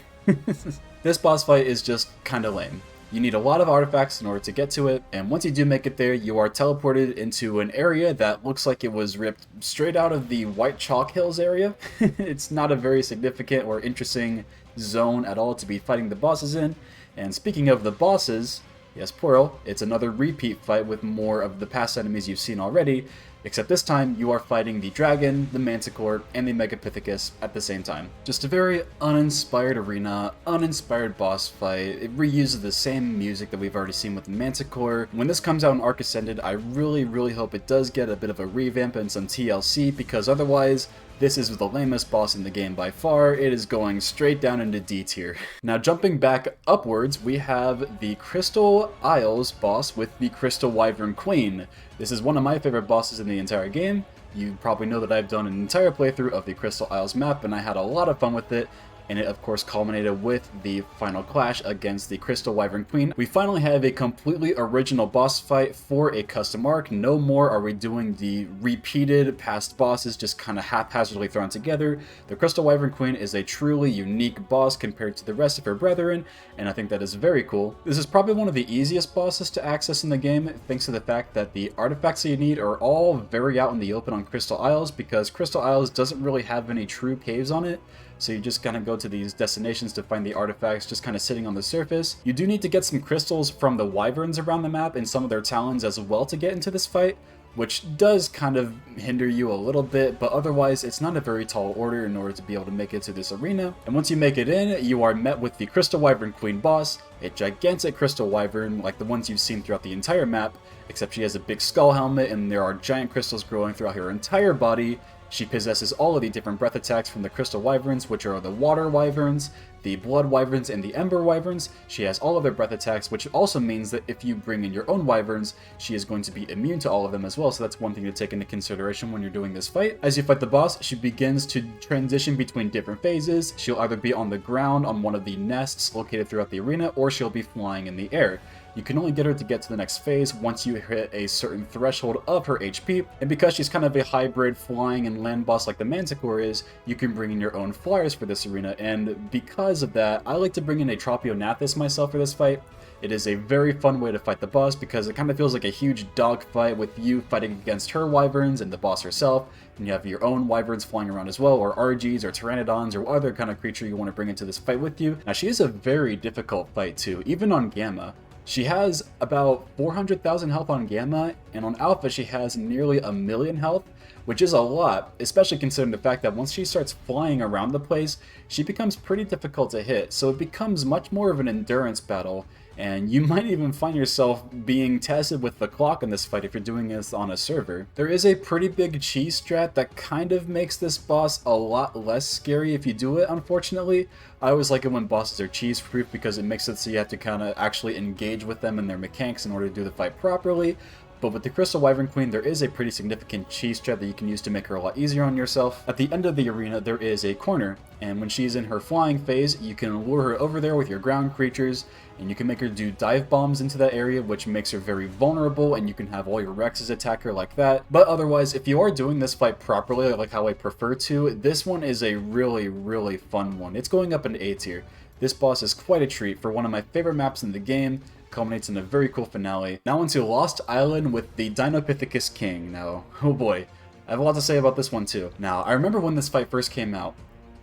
This boss fight is just kind of lame. You need a lot of artifacts in order to get to it, and once you do make it there, you are teleported into an area that looks like it was ripped straight out of the White Chalk Hills area. It's not a very significant or interesting zone at all to be fighting the bosses in, and speaking of the bosses, yes, plural, it's another repeat fight with more of the past enemies you've seen already, except this time you are fighting the dragon, the Manticore, and the Megapithecus at the same time. Just a very uninspired arena, uninspired boss fight. It reuses the same music that we've already seen with the Manticore. When this comes out in ARK Ascended, I really hope it does get a bit of a revamp and some TLC, because otherwise, this is the lamest boss in the game by far. It is going straight down into D tier. Now jumping back upwards, we have the Crystal Isles boss with the Crystal Wyvern Queen. This is one of my favorite bosses in the entire game. You probably know that I've done an entire playthrough of the Crystal Isles map, and I had a lot of fun with it. and it of course culminated with the final clash against the Crystal Wyvern Queen. We finally have a completely original boss fight for a custom arc. No more are we doing the repeated past bosses just kind of haphazardly thrown together. The Crystal Wyvern Queen is a truly unique boss compared to the rest of her brethren, and I think that is very cool. This is probably one of the easiest bosses to access in the game, thanks to the fact that the artifacts that you need are all very out in the open on Crystal Isles, because Crystal Isles doesn't really have any true caves on it. So you just kind of go to these destinations to find the artifacts just kind of sitting on the surface. You do need to get some crystals from the wyverns around the map and some of their talons as well to get into this fight, which does kind of hinder you a little bit, but otherwise it's not a very tall order in order to be able to make it to this arena. And once you make it in, you are met with the Crystal Wyvern Queen boss, a gigantic crystal wyvern like the ones you've seen throughout the entire map, except she has a big skull helmet and there are giant crystals growing throughout her entire body. She possesses all of the different breath attacks from the Crystal Wyverns, which are the Water Wyverns, the Blood Wyverns, and the Ember Wyverns. She has all of their breath attacks, which also means that if you bring in your own Wyverns, she is going to be immune to all of them as well, so that's one thing to take into consideration when you're doing this fight. As you fight the boss, she begins to transition between different phases. She'll either be on the ground on one of the nests located throughout the arena, or she'll be flying in the air. You can only get her to get to the next phase once you hit a certain threshold of her HP, and because she's kind of a hybrid flying and land boss like the Manticore is, you can bring in your own flyers for this arena, and because of that, I like to bring in a Tropionathus myself for this fight. It is a very fun way to fight the boss because it kind of feels like a huge dogfight with you fighting against her wyverns and the boss herself, and you have your own wyverns flying around as well, or RGs or Pteranodons or other kind of creature you want to bring into this fight with you. Now she is a very difficult fight too, even on Gamma. She has about 400,000 health on Gamma, and on Alpha she has nearly 1,000,000 health, which is a lot, especially considering the fact that once she starts flying around the place, she becomes pretty difficult to hit, so it becomes much more of an endurance battle, and you might even find yourself being tested with the clock in this fight if you're doing this on a server. There is a pretty big cheese strat that kind of makes this boss a lot less scary if you do it, unfortunately. I always like it when bosses are cheese proof because it makes it so you have to kind of actually engage with them and their mechanics in order to do the fight properly. But with the Crystal Wyvern Queen, there is a pretty significant cheese strat that you can use to make her a lot easier on yourself. At the end of the arena, there is a corner, and when she's in her flying phase, you can lure her over there with your ground creatures, and you can make her do dive bombs into that area, which makes her very vulnerable, and you can have all your Rexes attack her like that. But otherwise, if you are doing this fight properly, like how I prefer to, this one is a really, really fun one. It's going up in A tier. This boss is quite a treat for one of my favorite maps in the game. Culminates in a very cool finale. Now into Lost Island with the Dinopithecus King. Now, oh boy, I have a lot to say about this one too. Now, I remember when this fight first came out,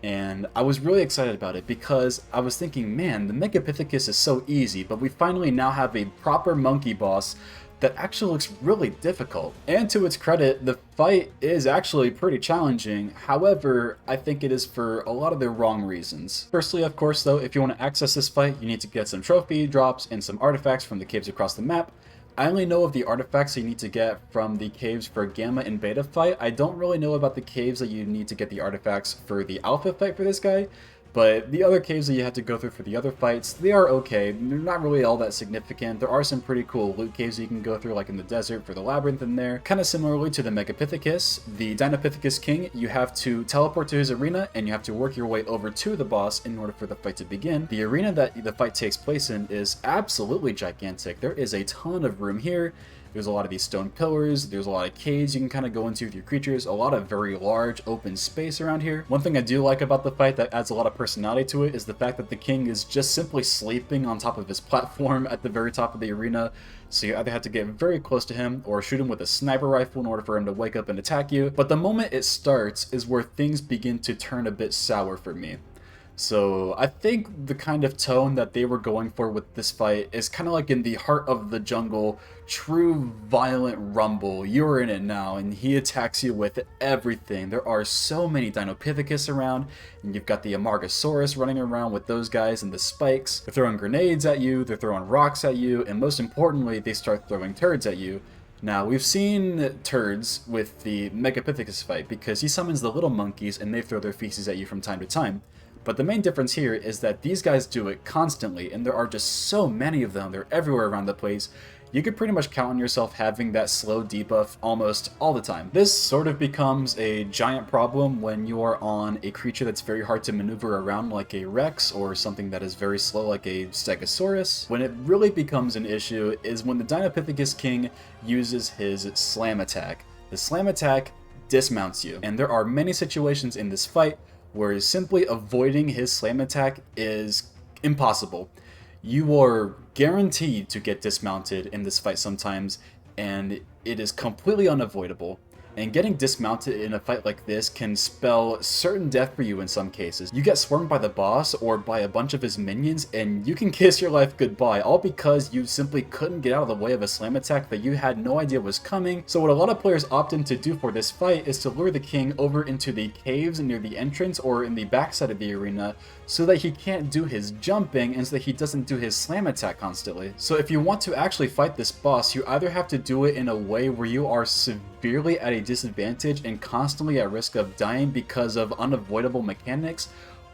and I was really excited about it because I was thinking, man, the Megapithecus is so easy, but we finally now have a proper monkey boss that actually looks really difficult. And to its credit, the fight is actually pretty challenging. However, I think it is for a lot of the wrong reasons. Firstly, of course, though, if you want to access this fight, you need to get some trophy drops and some artifacts from the caves across the map. I only know of the artifacts you need to get from the caves for Gamma and Beta fight. I don't really know about the caves that you need to get the artifacts for the Alpha fight for this guy. But the other caves that you had to go through for the other fights, they are okay. They're not really all that significant. There are some pretty cool loot caves you can go through, like in the desert for the labyrinth in there. Kind of similarly to the Megapithecus, the Dinopithecus King, you have to teleport to his arena and you have to work your way over to the boss in order for the fight to begin. The arena that the fight takes place in is absolutely gigantic. There is a ton of room here. There's a lot of these stone pillars, there's a lot of caves you can kind of go into with your creatures, a lot of very large open space around here. One thing I do like about the fight that adds a lot of personality to it is the fact that the king is just simply sleeping on top of his platform at the very top of the arena, so you either have to get very close to him or shoot him with a sniper rifle in order for him to wake up and attack you. But the moment it starts is where things begin to turn a bit sour for me. So I think the kind of tone that they were going for with this fight is kind of like in the heart of the jungle, true violent rumble. You're in it now, and he attacks you with everything. There are so many Dinopithecus around, and you've got the Amargasaurus running around with those guys and the spikes. They're throwing grenades at you, they're throwing rocks at you, and most importantly, they start throwing turds at you. Now, we've seen turds with the Megapithecus fight because he summons the little monkeys and they throw their feces at you from time to time. But the main difference here is that these guys do it constantly, and there are just so many of them. They're everywhere around the place. you could pretty much count on yourself having that slow debuff almost all the time. This sort of becomes a giant problem when you are on a creature that's very hard to maneuver around like a Rex, or something that is very slow like a Stegosaurus. When it really becomes an issue is when the Dinopithecus King uses his slam attack. The slam attack dismounts you, and there are many situations in this fight where simply avoiding his slam attack is impossible. You are guaranteed to get dismounted in this fight sometimes, and it is completely unavoidable. And getting dismounted in a fight like this can spell certain death for you in some cases. You get swarmed by the boss or by a bunch of his minions and you can kiss your life goodbye, all because you simply couldn't get out of the way of a slam attack that you had no idea was coming. So what a lot of players opt in to do for this fight is to lure the king over into the caves near the entrance or in the backside of the arena so that he can't do his jumping and so that he doesn't do his slam attack constantly. So if you want to actually fight this boss, you either have to do it in a way where you are severely at a disadvantage and constantly at risk of dying because of unavoidable mechanics,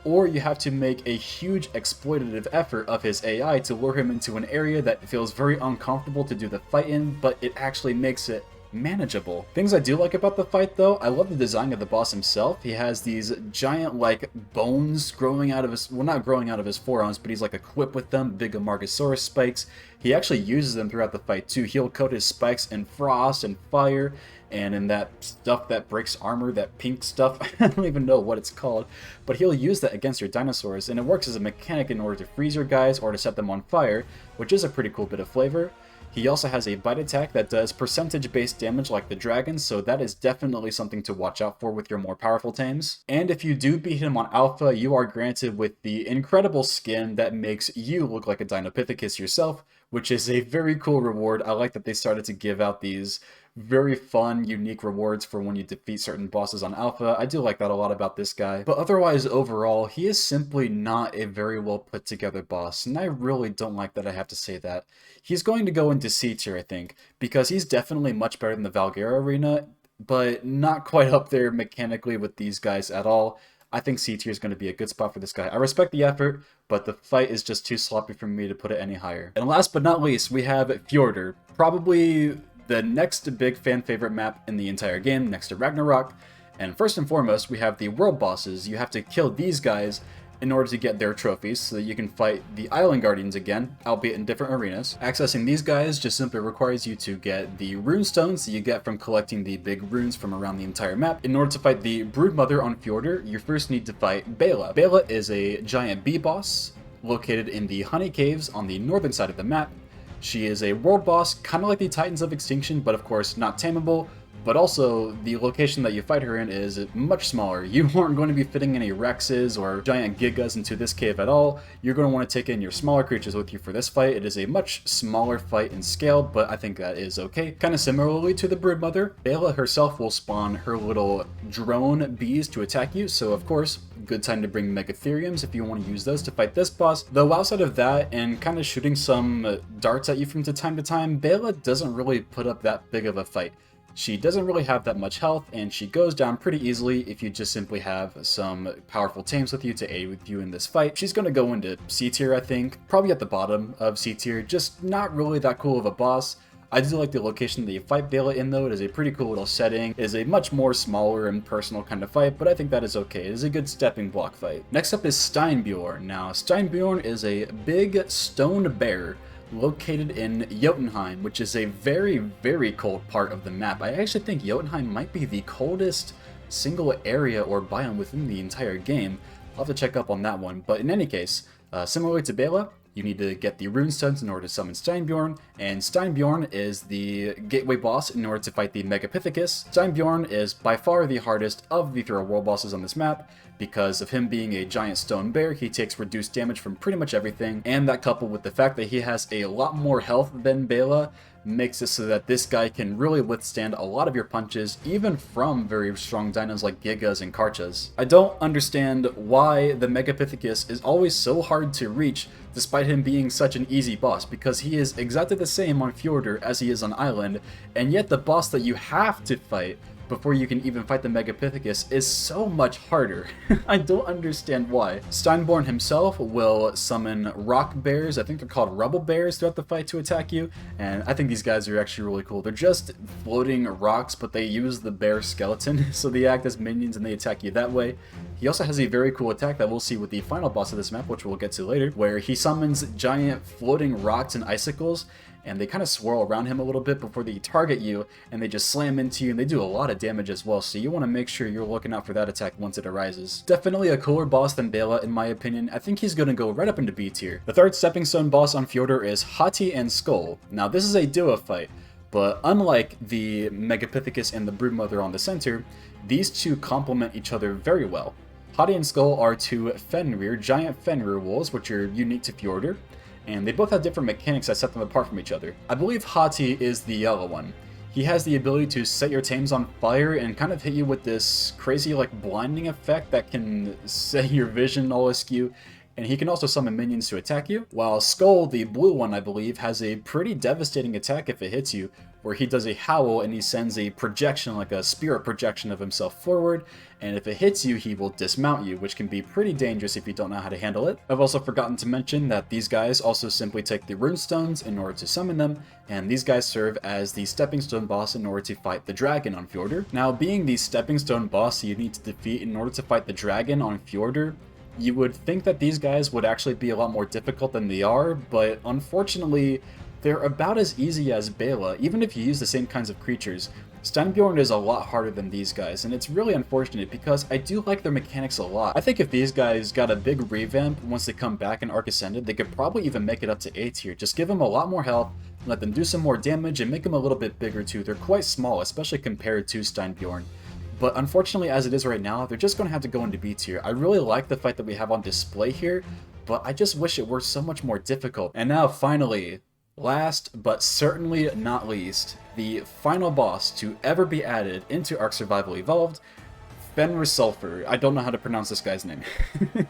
or you have to make a huge exploitative effort of his AI to lure him into an area that feels very uncomfortable to do the fight in, but it actually makes it manageable. Things I do like about the fight though, I love the design of the boss himself. He has these giant like bones growing out of his, well, not growing out of his forearms, but he's like equipped with them, big Amargasaurus spikes. He actually uses them throughout the fight too. He'll coat his spikes in frost and fire and in that stuff that breaks armor, that pink stuff. I don't even know what it's called, but he'll use that against your dinosaurs, and it works as a mechanic in order to freeze your guys or to set them on fire, which is a pretty cool bit of flavor. He also has a bite attack that does percentage-based damage like the dragon, so that is definitely something to watch out for with your more powerful tames. And if you do beat him on Alpha, you are granted with the incredible skin that makes you look like a Dinopithecus yourself, which is a very cool reward. I like that they started to give out these very fun, unique rewards for when you defeat certain bosses on Alpha. I do like that a lot about this guy. But otherwise, overall, he is simply not a very well put together boss, and I really don't like that I have to say that. He's going to go into C tier, I think, because he's definitely much better than the Valguera Arena, but not quite up there mechanically with these guys at all. I think C tier is going to be a good spot for this guy. I respect the effort, but the fight is just too sloppy for me to put it any higher. And last but not least, we have Fjordur, probably the next big fan favorite map in the entire game, next to Ragnarok. And first and foremost, we have the world bosses. You have to kill these guys in order to get their trophies so that you can fight the Island Guardians again, albeit in different arenas. Accessing these guys just simply requires you to get the rune stones that you get from collecting the big runes from around the entire map. In order to fight the Broodmother on Fjordur, you first need to fight Beyla. Beyla is a giant bee boss located in the Honey Caves on the northern side of the map. She is a world boss, kind of like the Titans of Extinction, but of course not tameable, but also the location that you fight her in is much smaller. You aren't going to be fitting any Rexes or giant Gigas into this cave at all. You're going to want to take in your smaller creatures with you for this fight. It is a much smaller fight in scale, but I think that is okay. Kind of similarly to the Broodmother, Beyla herself will spawn her little drone bees to attack you, so of course, good time to bring Megatheriums if you want to use those to fight this boss. Though outside of that, and kind of shooting some darts at you from time to time, Beyla doesn't really put up that big of a fight. She doesn't really have that much health, and she goes down pretty easily if you just simply have some powerful tames with you to aid with you in this fight. She's going to go into C tier, I think, probably at the bottom of C tier, just not really that cool of a boss. I do like the location that you fight Beyla in though. It is a pretty cool little setting. It is a much more smaller and personal kind of fight, but I think that is okay. It is a good stepping block fight. Next up is Steinbjörn. Now, Steinbjörn is a big stone bear located in Jotunheim, which is a very, very cold part of the map. I actually think Jotunheim might be the coldest single area or biome within the entire game. I'll have to check up on that one, but in any case, similarly to Beyla, you need to get the rune stones in order to summon Steinbjörn, and Steinbjörn is the gateway boss in order to fight the Megapithecus. Steinbjörn is by far the hardest of the 3 world bosses on this map. Because of him being a giant stone bear, he takes reduced damage from pretty much everything, and that coupled with the fact that he has a lot more health than Beyla makes it so that this guy can really withstand a lot of your punches, even from very strong dinos like Gigas and Karchas. I don't understand why the Megapithecus is always so hard to reach despite him being such an easy boss, because he is exactly the same on Fjordur as he is on Island, and yet the boss that you have to fight before you can even fight the Megapithecus is so much harder. I don't understand why. Steinbjörn himself will summon rock bears, I think they're called rubble bears, throughout the fight to attack you, and I think these guys are actually really cool. They're just floating rocks, but they use the bear skeleton, so they act as minions and they attack you that way. He also has a very cool attack that we'll see with the final boss of this map, which we'll get to later, where he summons giant floating rocks and icicles, and they kind of swirl around him a little bit before they target you, and they just slam into you, and they do a lot of damage as well, so you want to make sure you're looking out for that attack once it arises. Definitely a cooler boss than Beyla in my opinion. I think he's going to go right up into B tier. The third stepping stone boss on Fjordur is Hati and Sköll. Now this is a duo fight, but unlike the Megapithecus and the Broodmother on the center, these two complement each other very well. Hati and Sköll are two Fenrir, giant Fenrir wolves, which are unique to Fjordur, and they both have different mechanics that set them apart from each other. I believe Hati is the yellow one. He has the ability to set your tames on fire and kind of hit you with this crazy like blinding effect that can set your vision all askew, and he can also summon minions to attack you, while Sköll, the blue one I believe, has a pretty devastating attack if it hits you, where he does a howl and he sends a projection, like a spirit projection of himself forward, and if it hits you, he will dismount you, which can be pretty dangerous if you don't know how to handle it. I've also forgotten to mention that these guys also simply take the runestones in order to summon them, and these guys serve as the stepping stone boss in order to fight the dragon on Fjordur. Now, being the stepping stone boss you need to defeat in order to fight the dragon on Fjordur, you would think that these guys would actually be a lot more difficult than they are, but unfortunately, they're about as easy as Beyla, even if you use the same kinds of creatures. Steinbjörn is a lot harder than these guys, and it's really unfortunate because I do like their mechanics a lot. I think if these guys got a big revamp once they come back in ARK Ascended, they could probably even make it up to A tier. Just give them a lot more health, let them do some more damage, and make them a little bit bigger too. They're quite small, especially compared to Steinbjörn. But unfortunately, as it is right now, they're just going to have to go into B tier. I really like the fight that we have on display here, but I just wish it were so much more difficult. And now, finally, last but certainly not least, the final boss to ever be added into ARK Survival Evolved, Fenrisúlfr. I don't know how to pronounce this guy's name.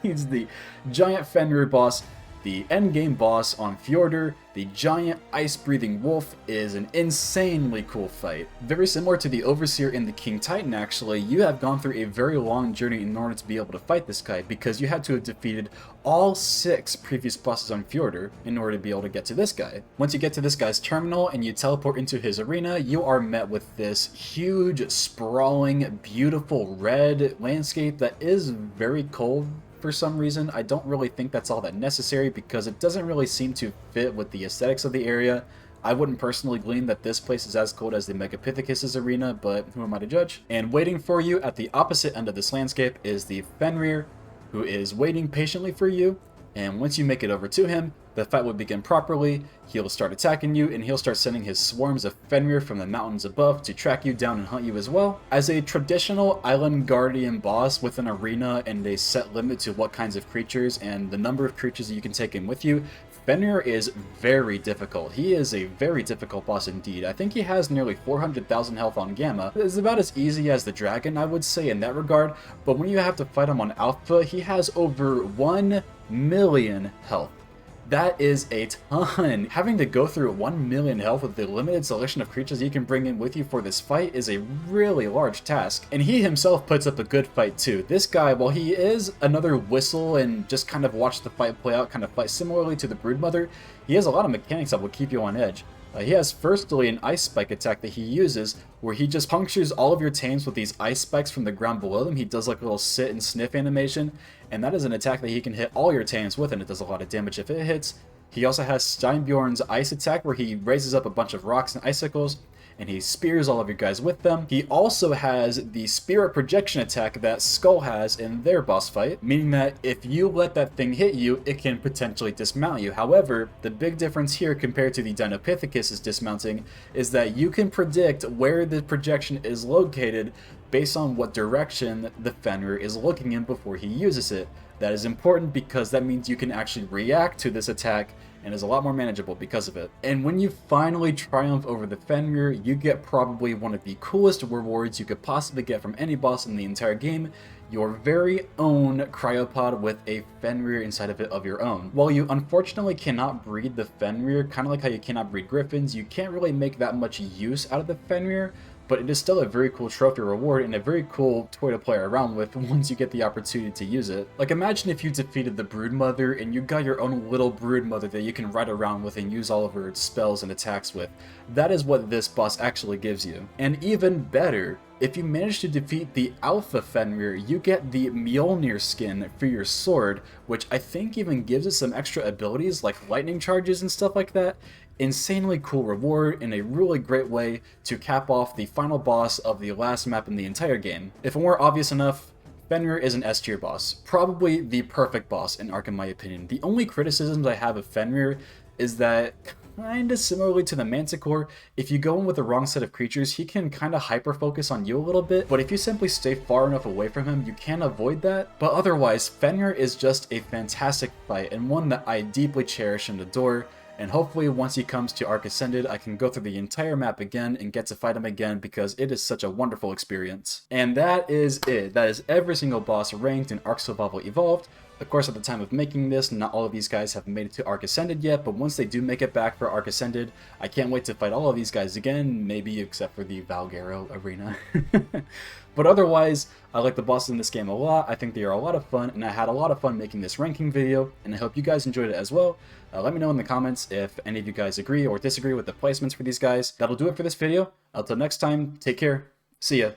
He's the giant Fenrir boss, the endgame boss on Fjordur. The giant ice-breathing wolf is an insanely cool fight. Very similar to the Overseer in the King Titan actually, you have gone through a very long journey in order to be able to fight this guy, because you had to have defeated all 6 previous bosses on Fjordur in order to be able to get to this guy. Once you get to this guy's terminal and you teleport into his arena, you are met with this huge, sprawling, beautiful red landscape that is very cold. For some reason, I don't really think that's all that necessary because it doesn't really seem to fit with the aesthetics of the area. I wouldn't personally glean that this place is as cold as the Megapithecus' arena, but who am I to judge? And waiting for you at the opposite end of this landscape is the Fenrir, who is waiting patiently for you, and once you make it over to him, the fight will begin properly. He'll start attacking you, and he'll start sending his swarms of Fenrir from the mountains above to track you down and hunt you as well. As a traditional island guardian boss with an arena and a set limit to what kinds of creatures and the number of creatures that you can take in with you, Fenrir is very difficult. He is a very difficult boss indeed. I think he has nearly 400,000 health on Gamma. It's about as easy as the dragon, I would say, in that regard, but when you have to fight him on Alpha, he has over 1 million health. That is a ton. Having to go through 1 million health with the limited selection of creatures you can bring in with you for this fight is a really large task. And he himself puts up a good fight too. This guy, while he is another whistle and just kind of watch the fight play out, kind of fight similarly to the Broodmother, he has a lot of mechanics that will keep you on edge. He has firstly an ice spike attack that he uses where he just punctures all of your tames with these ice spikes from the ground below them. He does like a little sit and sniff animation, and that is an attack that he can hit all your tames with, and it does a lot of damage if it hits. He also has Steinbjörn's ice attack where he raises up a bunch of rocks and icicles, and he spears all of your guys with them. He also has the spirit projection attack that Sköll has in their boss fight, meaning that if you let that thing hit you, it can potentially dismount you. However, the big difference here compared to the Dinopithecus' dismounting is that you can predict where the projection is located based on what direction the Fenrir is looking in before he uses it. That is important because that means you can actually react to this attack and is a lot more manageable because of it. And when you finally triumph over the Fenrir, you get probably one of the coolest rewards you could possibly get from any boss in the entire game, your very own cryopod with a Fenrir inside of it of your own. While you unfortunately cannot breed the Fenrir, kind of like how you cannot breed griffins, you can't really make that much use out of the Fenrir, but it is still a very cool trophy reward and a very cool toy to play around with once you get the opportunity to use it. Like, imagine if you defeated the Broodmother and you got your own little Broodmother that you can ride around with and use all of her spells and attacks with. That is what this boss actually gives you. And even better, if you manage to defeat the Alpha Fenrir, you get the Mjolnir skin for your sword, which I think even gives it some extra abilities like lightning charges and stuff like that. Insanely cool reward and a really great way to cap off the final boss of the last map in the entire game. If it weren't obvious enough, Fenrir is an S tier boss. Probably the perfect boss in ARK in my opinion. The only criticisms I have of Fenrir is that, kinda similarly to the Manticore, if you go in with the wrong set of creatures, he can kinda hyper-focus on you a little bit, but if you simply stay far enough away from him, you can avoid that. But otherwise, Fenrir is just a fantastic fight, and one that I deeply cherish and adore, and hopefully once he comes to ARK Ascended, I can go through the entire map again and get to fight him again because it is such a wonderful experience. And that is it. That is every single boss ranked in ARK Survival Evolved. Of course, at the time of making this, not all of these guys have made it to ARK Ascended yet, but once they do make it back for ARK Ascended, I can't wait to fight all of these guys again, maybe except for the Valguero Arena. But otherwise, I like the bosses in this game a lot. I think they are a lot of fun, and I had a lot of fun making this ranking video, and I hope you guys enjoyed it as well. Let me know in the comments if any of you guys agree or disagree with the placements for these guys. That'll do it for this video. Until next time, take care. See ya.